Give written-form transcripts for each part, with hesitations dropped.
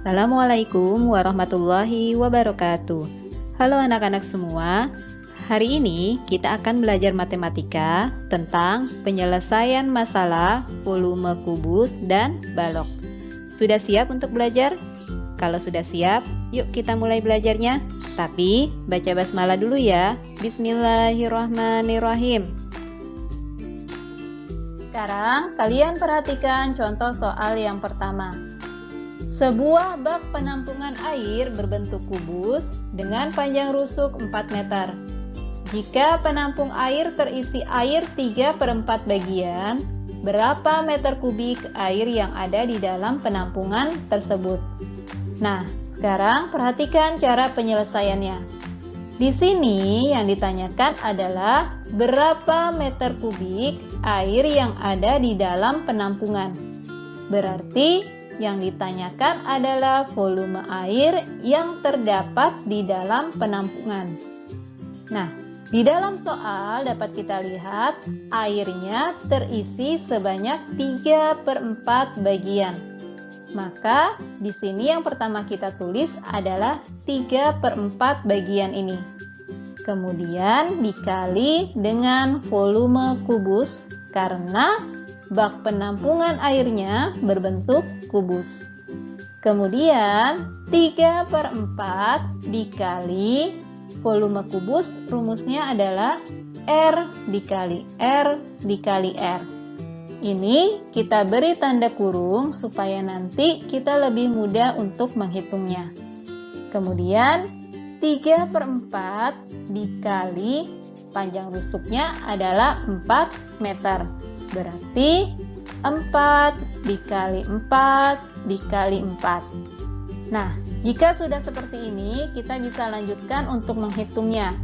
Assalamualaikum warahmatullahi wabarakatuh. Halo anak-anak semua. Hari ini kita akan belajar matematika tentang penyelesaian masalah volume kubus dan balok. Sudah siap untuk belajar? Kalau sudah siap, yuk kita mulai belajarnya. Tapi baca basmalah dulu ya. Bismillahirrahmanirrahim. Sekarang kalian perhatikan contoh soal yang pertama. Sebuah bak penampungan air berbentuk kubus dengan panjang rusuk 4 meter. Jika penampung air terisi air 3/4 bagian, berapa meter kubik air yang ada di dalam penampungan tersebut? Nah, sekarang perhatikan cara penyelesaiannya. Di sini yang ditanyakan adalah berapa meter kubik air yang ada di dalam penampungan. Berarti yang ditanyakan adalah volume air yang terdapat di dalam penampungan. Nah, di dalam soal dapat kita lihat airnya terisi sebanyak 3/4 bagian. Maka di sini yang pertama kita tulis adalah 3/4 bagian ini. Kemudian dikali dengan volume kubus karena bak penampungan airnya berbentuk kubus. Kemudian 3/4 dikali volume kubus, rumusnya adalah R dikali R dikali R. Ini kita beri tanda kurung supaya nanti kita lebih mudah untuk menghitungnya. Kemudian 3/4 dikali panjang rusuknya adalah 4 meter. Berarti 4 dikali 4 dikali 4. Nah, jika sudah seperti ini, kita bisa lanjutkan untuk menghitungnya.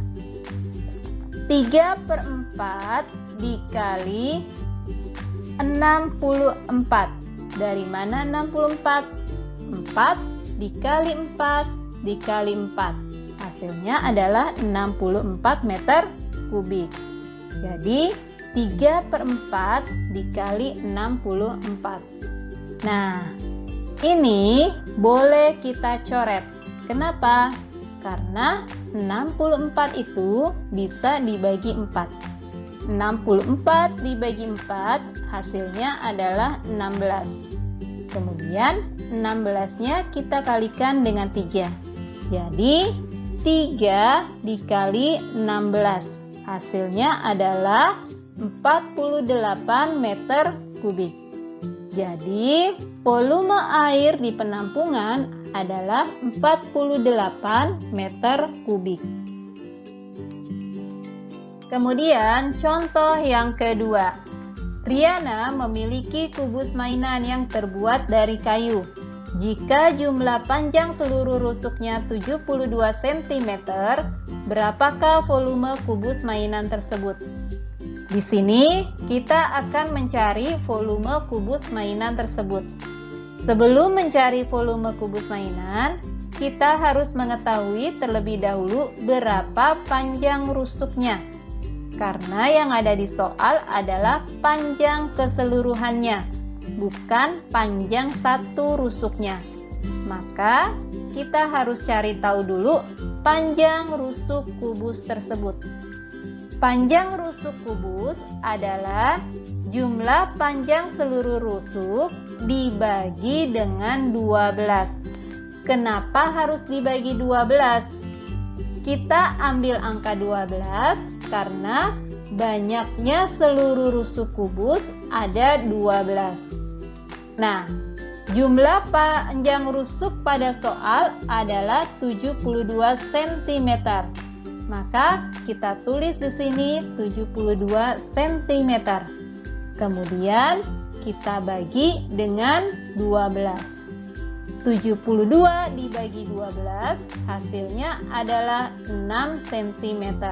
3/4 dikali 64. Dari mana 64? 4 dikali 4 dikali 4. Hasilnya adalah 64 meter kubik. Jadi 3/4 dikali 64. Nah, ini boleh kita coret. Kenapa? Karena 64 itu bisa dibagi 4. 64 dibagi 4 hasilnya adalah 16. Kemudian 16-nya kita kalikan dengan 3. Jadi 3 dikali 16. Hasilnya adalah 48 meter kubik. Jadi, volume air di penampungan adalah 48 meter kubik. Kemudian, contoh yang kedua. Riana memiliki kubus mainan yang terbuat dari kayu. Jika jumlah panjang seluruh rusuknya 72 cm, berapakah volume kubus mainan tersebut? Di sini kita akan mencari volume kubus mainan tersebut. Sebelum mencari volume kubus mainan, kita harus mengetahui terlebih dahulu berapa panjang rusuknya. Karena yang ada di soal adalah panjang keseluruhannya, bukan panjang satu rusuknya. Maka kita harus cari tahu dulu panjang rusuk kubus tersebut. Panjang rusuk kubus adalah jumlah panjang seluruh rusuk dibagi dengan 12. Kenapa harus dibagi 12? Kita ambil angka 12 karena banyaknya seluruh rusuk kubus ada 12. Nah, jumlah panjang rusuk pada soal adalah 72 cm. Maka kita tulis di sini 72 cm. Kemudian kita bagi dengan 12. 72 dibagi 12 hasilnya adalah 6 cm.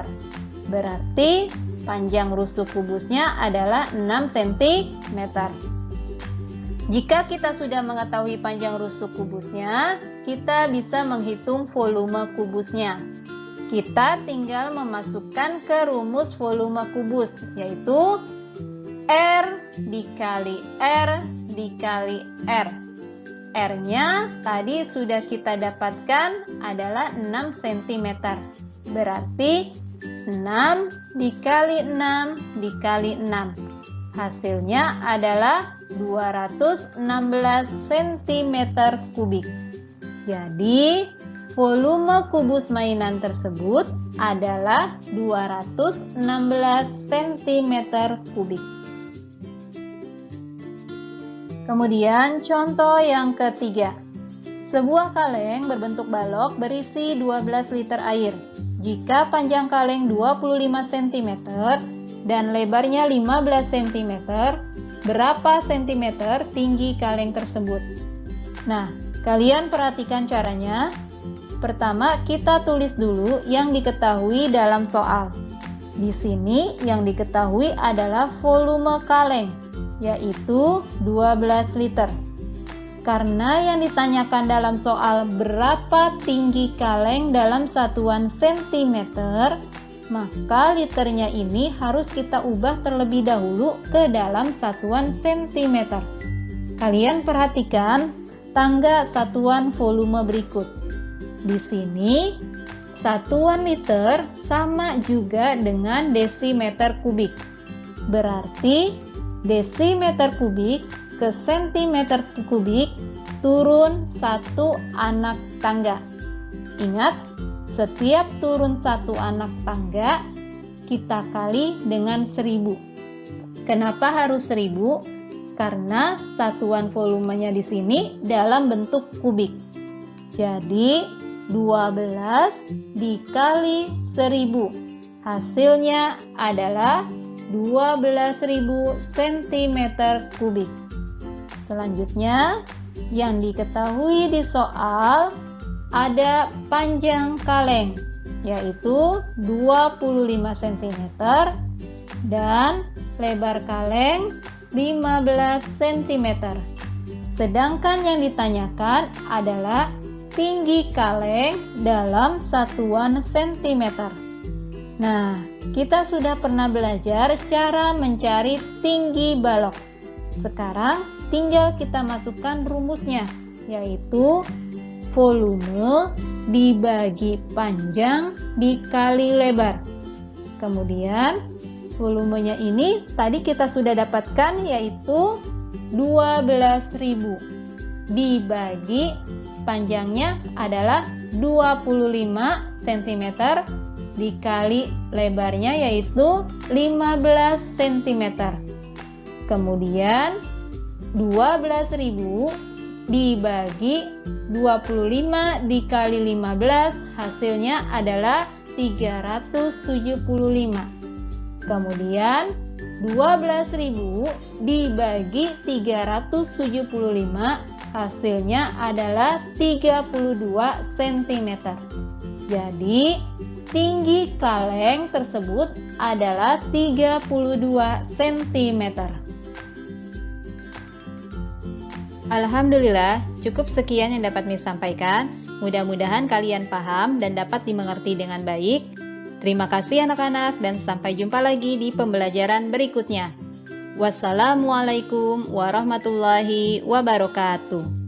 Berarti panjang rusuk kubusnya adalah 6 cm. Jika kita sudah mengetahui panjang rusuk kubusnya, kita bisa menghitung volume kubusnya. Kita tinggal memasukkan ke rumus volume kubus, yaitu R dikali R dikali R. R-nya tadi sudah kita dapatkan adalah 6 cm. Berarti 6 dikali 6 dikali 6. Hasilnya adalah 216 cm kubik. Jadi, volume kubus mainan tersebut adalah 216 cm kubik. Kemudian contoh yang ketiga. Sebuah kaleng berbentuk balok berisi 12 liter air. Jika panjang kaleng 25 cm dan lebarnya 15 cm, berapa cm tinggi kaleng tersebut? Nah, kalian perhatikan caranya. Pertama, kita tulis dulu yang diketahui dalam soal. Di sini yang diketahui adalah volume kaleng, yaitu 12 liter. Karena yang ditanyakan dalam soal berapa tinggi kaleng dalam satuan sentimeter, maka liternya ini harus kita ubah terlebih dahulu ke dalam satuan sentimeter. Kalian perhatikan tangga satuan volume berikut. Di sini, satuan liter sama juga dengan desimeter kubik. Berarti, desimeter kubik ke sentimeter kubik turun 1 anak tangga. Ingat, setiap turun 1 anak tangga, kita kali dengan 1000. Kenapa harus 1000? Karena satuan volumenya di sini dalam bentuk kubik. Jadi, 12 dikali 1000. Hasilnya adalah 12.000 cm kubik. Selanjutnya, yang diketahui di soal ada panjang kaleng, yaitu 25 cm dan lebar kaleng 15 cm. Sedangkan yang ditanyakan adalah tinggi kaleng dalam satuan sentimeter. Nah, kita sudah pernah belajar cara mencari tinggi balok. Sekarang tinggal kita masukkan rumusnya, yaitu volume dibagi panjang dikali lebar. Kemudian volumenya ini tadi kita sudah dapatkan, yaitu 12.000 dibagi panjangnya adalah 25 cm dikali lebarnya yaitu 15 cm. Kemudian 12.000 dibagi 25 dikali 15 hasilnya adalah 375. Kemudian 12.000 dibagi 375 hasilnya adalah 32 cm. Jadi tinggi kaleng tersebut adalah 32 cm. Alhamdulillah, cukup sekian yang dapat Miss sampaikan. Mudah-mudahan kalian paham dan dapat dimengerti dengan baik. Terima kasih anak-anak dan sampai jumpa lagi di pembelajaran berikutnya. Wassalamualaikum warahmatullahi wabarakatuh.